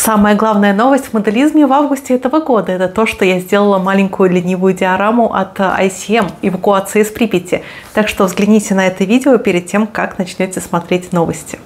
Самая главная новость в моделизме в августе этого года – это то, что я сделала маленькую ленивую диораму от ICM «Эвакуация из Припяти». Так что взгляните на это видео перед тем, как начнете смотреть новости.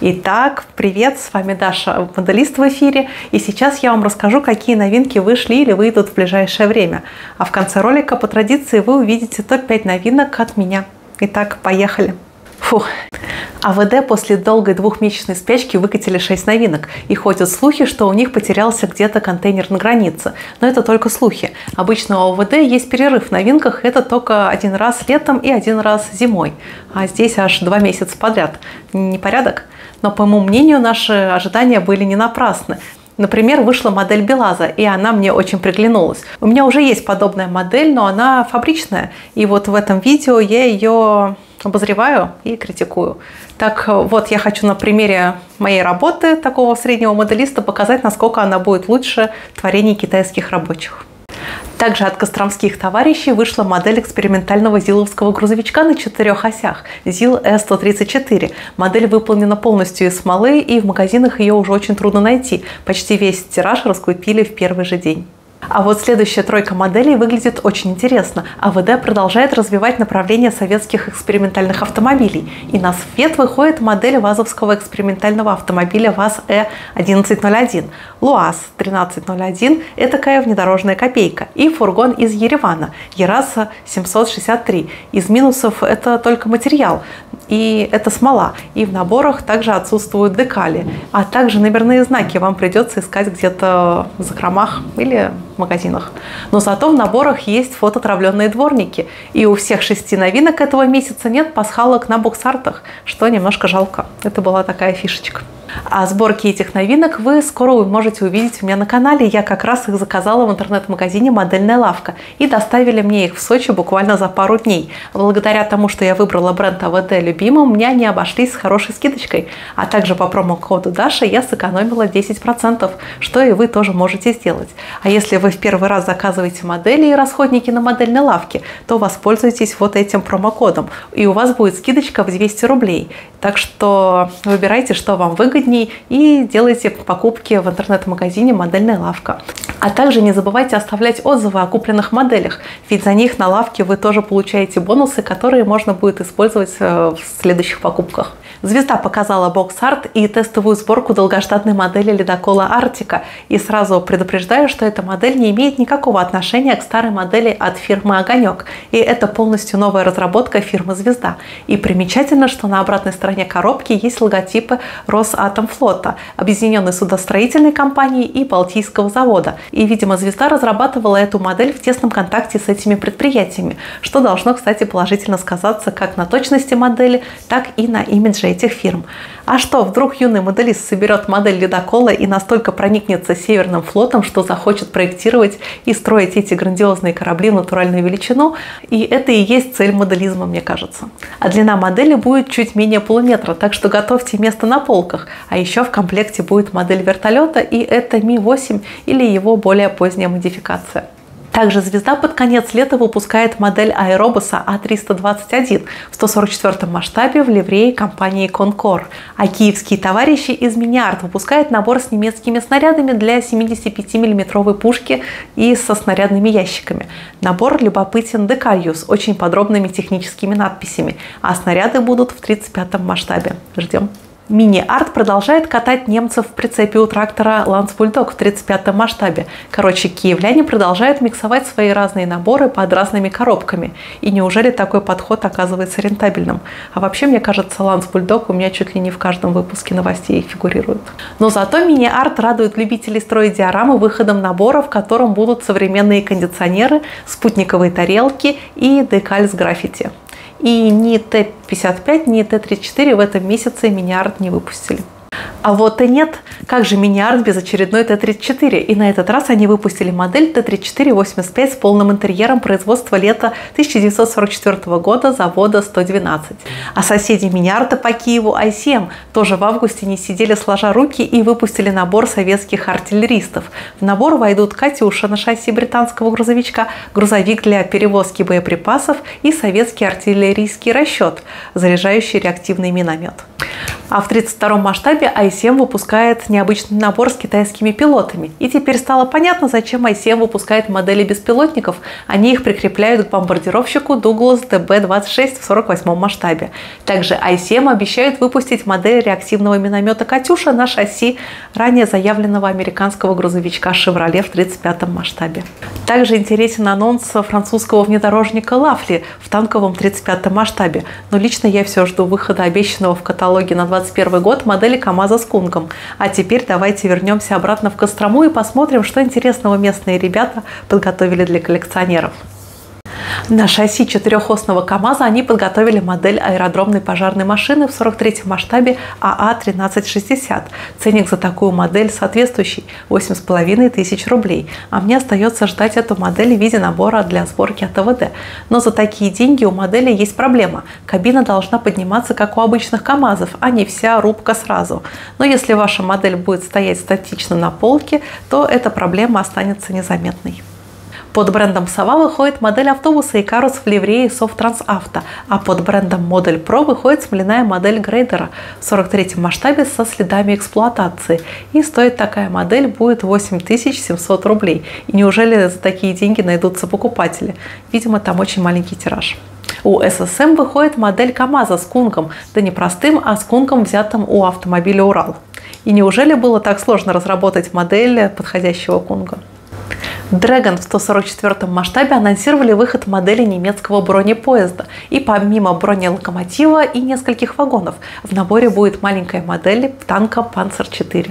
Итак, привет, с вами Даша, моделист в эфире, и сейчас я вам расскажу, какие новинки вышли или выйдут в ближайшее время. А в конце ролика, по традиции, вы увидите топ-5 новинок от меня. Итак, поехали! Фух. АВД после долгой двухмесячной спячки выкатили 6 новинок, и ходят слухи, что у них потерялся где-то контейнер на границе. Но это только слухи. Обычно у АВД есть перерыв в новинках, это только один раз летом и один раз зимой. А здесь аж 2 месяца подряд. Непорядок? Но, по моему мнению, наши ожидания были не напрасны. Например, вышла модель Белаза, и она мне очень приглянулась. У меня уже есть подобная модель, но она фабричная. И вот в этом видео я ее обозреваю и критикую. Так вот, я хочу на примере моей работы такого среднего моделиста показать, насколько она будет лучше творений китайских рабочих. Также от костромских товарищей вышла модель экспериментального зиловского грузовичка на 4 осях ЗИЛ Э134. Модель выполнена полностью из смолы, и в магазинах ее уже очень трудно найти. Почти весь тираж раскупили в первый же день. А вот следующая тройка моделей выглядит очень интересно. АВД продолжает развивать направление советских экспериментальных автомобилей. И на свет выходит модель вазовского экспериментального автомобиля ВАЗ-Э1101, ЛуАЗ 1301, этакая внедорожная копейка, и фургон из Еревана, Ераса 763. Из минусов это только материал, и это смола. И в наборах также отсутствуют декали, а также номерные знаки вам придется искать где-то в закромах или в магазинах. Но зато в наборах есть фототравленные дворники. И у всех 6 новинок этого месяца нет пасхалок на бокс-артах, что немножко жалко. Это была такая фишечка. А сборки этих новинок вы скоро можете увидеть у меня на канале. Я как раз их заказала в интернет-магазине «Модельная лавка». И доставили мне их в Сочи буквально за пару дней. Благодаря тому, что я выбрала бренд АВД любимым, у меня они обошлись с хорошей скидочкой. А также по промокоду Даша я сэкономила 10%, что и вы тоже можете сделать. А если вы в первый раз заказываете модели и расходники на модельной лавке, то воспользуйтесь вот этим промокодом. И у вас будет скидочка в 200 рублей. Так что выбирайте, что вам выгоднее, и делайте покупки в интернет-магазине «Модельная лавка». А также не забывайте оставлять отзывы о купленных моделях, ведь за них на лавке вы тоже получаете бонусы, которые можно будет использовать в следующих покупках. Звезда показала бокс-арт и тестовую сборку долгожданной модели ледокола «Арктика». И сразу предупреждаю, что эта модель не имеет никакого отношения к старой модели от фирмы «Огонек». И это полностью новая разработка фирмы «Звезда». И примечательно, что на обратной стороне коробки есть логотипы Росатомфлота, Объединенной судостроительной компании и Балтийского завода. И, видимо, «Звезда» разрабатывала эту модель в тесном контакте с этими предприятиями, что должно, кстати, положительно сказаться как на точности модели, так и на имидже этих фирм. А что, вдруг юный моделист соберет модель ледокола и настолько проникнется Северным флотом, что захочет проектировать и строить эти грандиозные корабли в натуральную величину? И это и есть цель моделизма, мне кажется. А длина модели будет чуть менее полуметра, так что готовьте место на полках. А еще в комплекте будет модель вертолета, и это Ми-8 или его более поздняя модификация. Также «Звезда» под конец лета выпускает модель аэробуса А321 в 144 масштабе в ливрее компании «Конкор». А киевские товарищи из «Мини-Арт» выпускают набор с немецкими снарядами для 75-мм пушки и со снарядными ящиками. Набор любопытен декалью с очень подробными техническими надписями, а снаряды будут в 35 масштабе. Ждем. Мини-Арт продолжает катать немцев в прицепе у трактора Ланцбульдог в 35-м масштабе. Короче, киевляне продолжают миксовать свои разные наборы под разными коробками. И неужели такой подход оказывается рентабельным? А вообще, мне кажется, Ланцбульдог у меня чуть ли не в каждом выпуске новостей фигурирует. Но зато Мини-Арт радует любителей строить диорамы выходом набора, в котором будут современные кондиционеры, спутниковые тарелки и декаль с граффити. И ни Т-55, ни Т-34 в этом месяце Мини-Арт не выпустили. А вот и нет. Как же Мини-Арт без очередной Т-34? И на этот раз они выпустили модель Т-34-85 с полным интерьером производства лета 1944 года завода 112. А соседи Мини-Арта по Киеву ICM тоже в августе не сидели сложа руки и выпустили набор советских артиллеристов. В набор войдут «Катюша» на шасси британского грузовичка, грузовик для перевозки боеприпасов и советский артиллерийский расчет, заряжающий реактивный миномет. А в 32-м масштабе i7 выпускает необычный набор с китайскими пилотами. И теперь стало понятно, зачем i7 выпускает модели беспилотников. Они их прикрепляют к бомбардировщику Douglas DB-26 в 48-м масштабе. Также i7 обещают выпустить модель реактивного миномета «Катюша» на шасси ранее заявленного американского грузовичка Chevrolet в 35-м масштабе. Также интересен анонс французского внедорожника Лафли в танковом 35-м масштабе. Но лично я все жду выхода обещанного в каталоге на 2021 год модели КамАЗа с кунгом. А теперь давайте вернемся обратно в Кострому и посмотрим, что интересного местные ребята подготовили для коллекционеров. На шасси четырехосного КамАЗа они подготовили модель аэродромной пожарной машины в 43-м масштабе АА-1360. Ценник за такую модель соответствующий – 8500 рублей. А мне остается ждать эту модель в виде набора для сборки от АВД. Но за такие деньги у модели есть проблема. Кабина должна подниматься, как у обычных КамАЗов, а не вся рубка сразу. Но если ваша модель будет стоять статично на полке, то эта проблема останется незаметной. Под брендом «Сова» выходит модель автобуса «Икарус» в ливрее Софтрансавто, а под брендом «Модель Про» выходит смоляная модель грейдера в 43-м масштабе со следами эксплуатации. И стоит такая модель будет 8700 рублей. И неужели за такие деньги найдутся покупатели? Видимо, там очень маленький тираж. У ССМ выходит модель КамАЗа с кунгом, да не простым, а с кунгом, взятым у автомобиля «Урал». И неужели было так сложно разработать модель подходящего кунга? Dragon в 144-м масштабе анонсировали выход модели немецкого бронепоезда. И помимо бронелокомотива и нескольких вагонов, в наборе будет маленькая модель танка Panzer IV.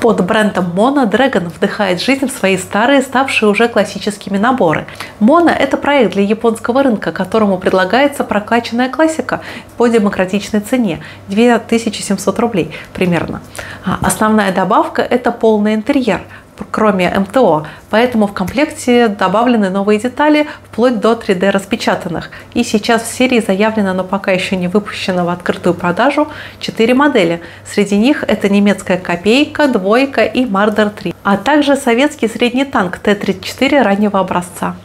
Под брендом Mono Dragon вдыхает жизнь в свои старые, ставшие уже классическими наборы. Mono – это проект для японского рынка, которому предлагается прокачанная классика по демократичной цене – 2700 рублей примерно. Основная добавка – это полный интерьер, кроме МТО, поэтому в комплекте добавлены новые детали вплоть до 3D распечатанных. И сейчас в серии заявлено, но пока еще не выпущено в открытую продажу, 4 модели. Среди них это немецкая копейка, двойка и Мардер 3, а также советский средний танк Т-34 раннего образца.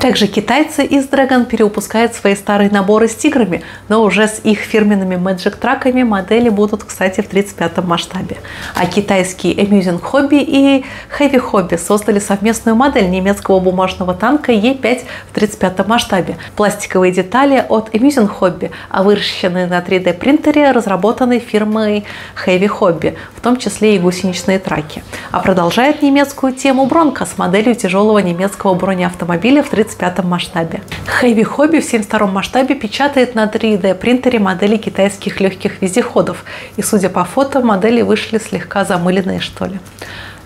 Также китайцы из Dragon перевыпускают свои старые наборы с тиграми, но уже с их фирменными Magic траками. Модели будут, кстати, в 35-м масштабе. А китайские Amusing Hobby и Heavy Hobby создали совместную модель немецкого бумажного танка Е5 в 35-м масштабе. Пластиковые детали от Amusing Hobby, а выращенные на 3D принтере, разработаны фирмой Heavy Hobby, в том числе и гусеничные траки. А продолжает немецкую тему Бронко с моделью тяжелого немецкого бронеавтомобиля в 35-м масштабе. Heavy Hobby в 72-м масштабе печатает на 3D принтере модели китайских легких вездеходов. И судя по фото, модели вышли слегка замыленные, что ли.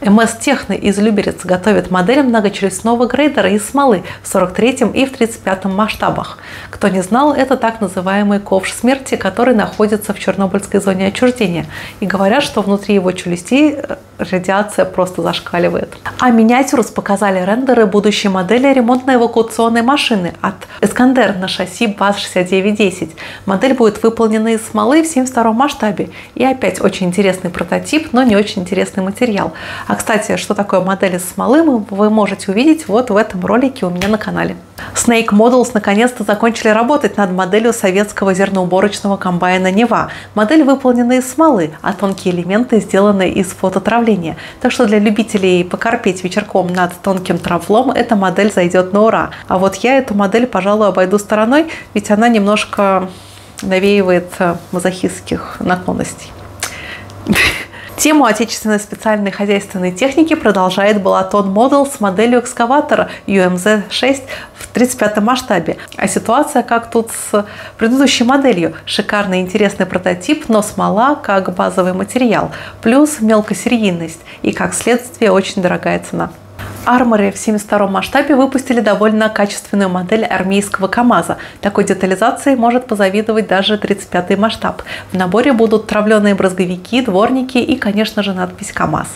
МС Техно из Люберец готовит модель многочелюстного грейдера из смолы в 43-м и в 35-м масштабах. Кто не знал, это так называемый ковш смерти, который находится в Чернобыльской зоне отчуждения. И говорят, что внутри его челюстей радиация просто зашкаливает. А Миниатюрс показали рендеры будущей модели ремонтно-эвакуационной машины от Искандер на шасси БАЗ-6910. Модель будет выполнена из смолы в 72-м масштабе. И опять очень интересный прототип, но не очень интересный материал. А, кстати, что такое модель из смолы, вы можете увидеть вот в этом ролике у меня на канале. Snake Models наконец-то закончили работать над моделью советского зерноуборочного комбайна Нева. Модель выполнена из смолы, а тонкие элементы сделаны из фототравления. Так что для любителей покорпеть вечерком над тонким травлом эта модель зайдет на ура. А вот я эту модель, пожалуй, обойду стороной, ведь она немножко навеивает мазохистских наклонностей. Тему отечественной специальной хозяйственной техники продолжает Balaton Model с моделью экскаватора UMZ-6 в 35-м масштабе. А ситуация как тут с предыдущей моделью. Шикарный интересный прототип, но смола как базовый материал. Плюс мелкосерийность и, как следствие, очень дорогая цена. Armory в 72-м масштабе выпустили довольно качественную модель армейского КамАЗа. Такой детализации может позавидовать даже 35-й масштаб. В наборе будут травленые брызговики, дворники и, конечно же, надпись КамАЗ.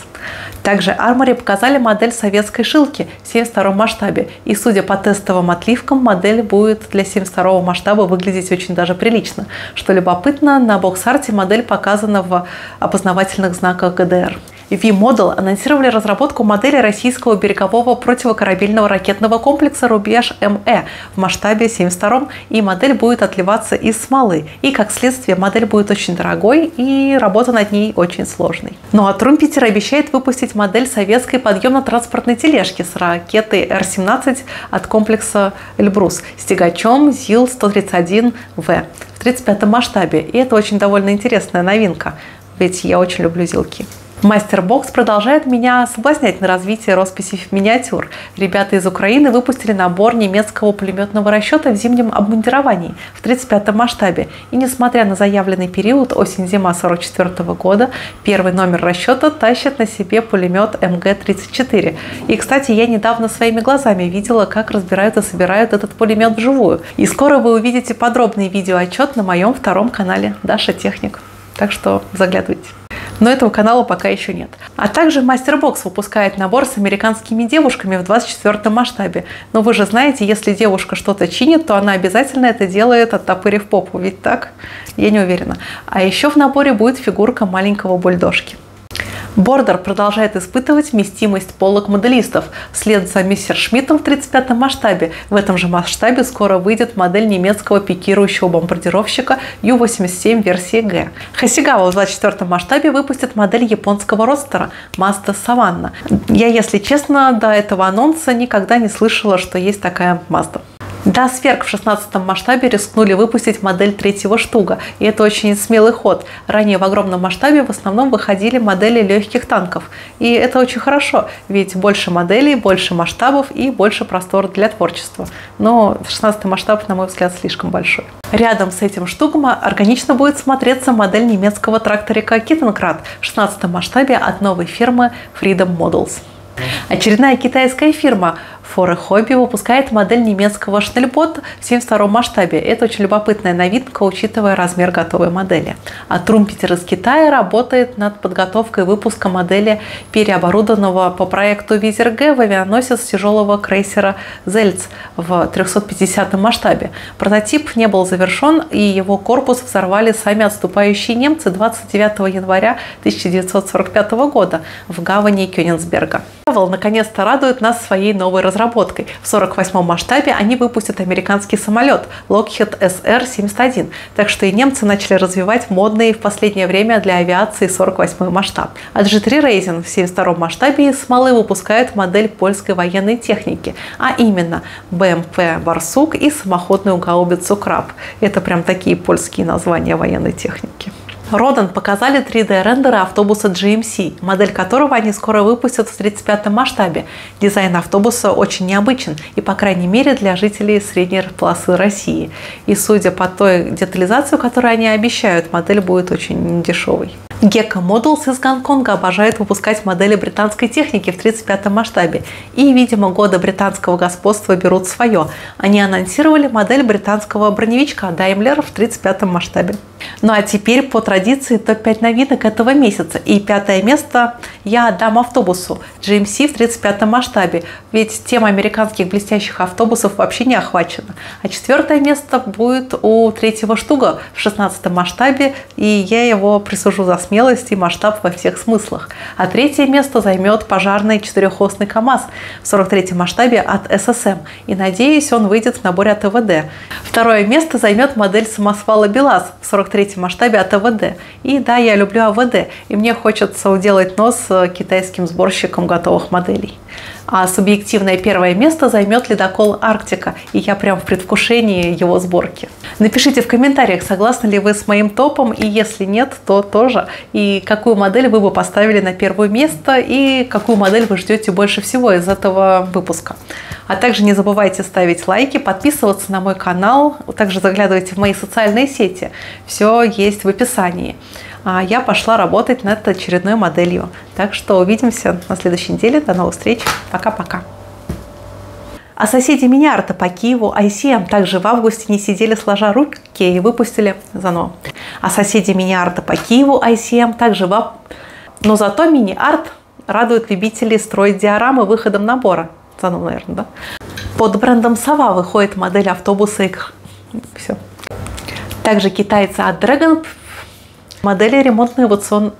Также Armory показали модель советской шилки в 72-м масштабе. И, судя по тестовым отливкам, модель будет для 72-го масштаба выглядеть очень даже прилично. Что любопытно, на бокс-арте модель показана в опознавательных знаках ГДР. V-Model анонсировали разработку модели российского берегового противокорабельного ракетного комплекса «Рубеж-МЭ» в масштабе 72, и модель будет отливаться из смолы. И, как следствие, модель будет очень дорогой, и работа над ней очень сложной. Ну а Тrumpeter обещает выпустить модель советской подъемно-транспортной тележки с ракетой Р-17 от комплекса «Эльбрус» с тягачом ЗИЛ-131В в 35-м масштабе. И это очень довольно интересная новинка, ведь я очень люблю ЗИЛки. Мастербокс продолжает меня соблазнять на развитие росписи миниатюр. Ребята из Украины выпустили набор немецкого пулеметного расчета в зимнем обмундировании в 35-м масштабе. И несмотря на заявленный период осень-зима 44 года, первый номер расчета тащит на себе пулемет МГ-34. И, кстати, я недавно своими глазами видела, как разбирают и собирают этот пулемет вживую. И скоро вы увидите подробный видеоотчет на моем втором канале Даша Техник. Так что заглядывайте. Но этого канала пока еще нет. А также Мастербокс выпускает набор с американскими девушками в 24-м масштабе. Но вы же знаете, если девушка что-то чинит, то она обязательно это делает, оттопырив попу. Ведь так? Я не уверена. А еще в наборе будет фигурка маленького бульдожки. Бордер продолжает испытывать вместимость полок моделистов. Вслед за Мессершмиттом в 35-м масштабе. В этом же масштабе скоро выйдет модель немецкого пикирующего бомбардировщика Ю-87 версии Г. Хасигава в 24-м масштабе выпустит модель японского родстера Mazda Savanna. Я, если честно, до этого анонса никогда не слышала, что есть такая Mazda. Das Werk в 16-м масштабе рискнули выпустить модель третьего штуга, и это очень смелый ход. Ранее в огромном масштабе в основном выходили модели легких танков, и это очень хорошо, ведь больше моделей, больше масштабов и больше простора для творчества. Но 16-й масштаб, на мой взгляд, слишком большой. Рядом с этим штугом органично будет смотреться модель немецкого тракторика Киттенкрад в 16-м масштабе от новой фирмы Freedom Models. Очередная китайская фирма For a Hobby выпускает модель немецкого Schnellboot в 72-м масштабе. Это очень любопытная новинка, учитывая размер готовой модели. А Trumpeter из Китая работает над подготовкой выпуска модели, переоборудованного по проекту Визер Г в авианосец тяжелого крейсера Зельц в 350-м масштабе. Прототип не был завершен, и его корпус взорвали сами отступающие немцы 29 января 1945 года в гавани Кёнигсберга. Наконец-то радует нас своей новой разработкой. В 48-м масштабе они выпустят американский самолет Lockheed SR-71. Так что и немцы начали развивать модный в последнее время для авиации 48-й масштаб. А G3 Racing в 72-м масштабе из смолы выпускает модель польской военной техники, а именно БМП «Барсук» и самоходную гаубицу «Краб». Это прям такие польские названия военной техники. Rodan показали 3D-рендеры автобуса GMC, модель которого они скоро выпустят в 35-м масштабе. Дизайн автобуса очень необычен, и, по крайней мере, для жителей средней полосы России. И судя по той детализации, которую они обещают, модель будет очень дешевой. Gecko Models из Гонконга обожает выпускать модели британской техники в 35-м масштабе. И, видимо, годы британского господства берут свое. Они анонсировали модель британского броневичка Daimler в 35-м масштабе. Ну а теперь по традиции топ-5 новинок этого месяца. И 5-е место я отдам автобусу GMC в 35-м масштабе. Ведь тема американских блестящих автобусов вообще не охвачена. А 4-е место будет у третьего штуга в 16-м масштабе. И я его присужу за смелость и масштаб во всех смыслах. А 3-е место займет пожарный 4-осный КАМАЗ в 43-м масштабе от ССМ. И надеюсь, он выйдет в наборе от АВД. 2-е место займет модель самосвала БелАЗ в 43-м масштабе от АВД. И да, я люблю АВД, и мне хочется уделать нос китайским сборщикам готовых моделей. А субъективное 1-е место займет ледокол «Арктика», и я прям в предвкушении его сборки. Напишите в комментариях, согласны ли вы с моим топом, и если нет, то тоже. И какую модель вы бы поставили на 1-е место, и какую модель вы ждете больше всего из этого выпуска. А также не забывайте ставить лайки, подписываться на мой канал, также заглядывайте в мои социальные сети. Все есть в описании. А я пошла работать над очередной моделью. Так что увидимся на следующей неделе. До новых встреч. Пока-пока. А соседи Миниарта по Киеву ICM также в августе не сидели сложа руки и выпустили заново. А соседи Миниарта по Киеву ICM также Но зато Миниарт радует любителей строить диорамы выходом набора. Заново, наверное, да? Под брендом Сова выходит модель автобуса и... Все. Также китайцы от Dragon модели ремонтно-эвакуационной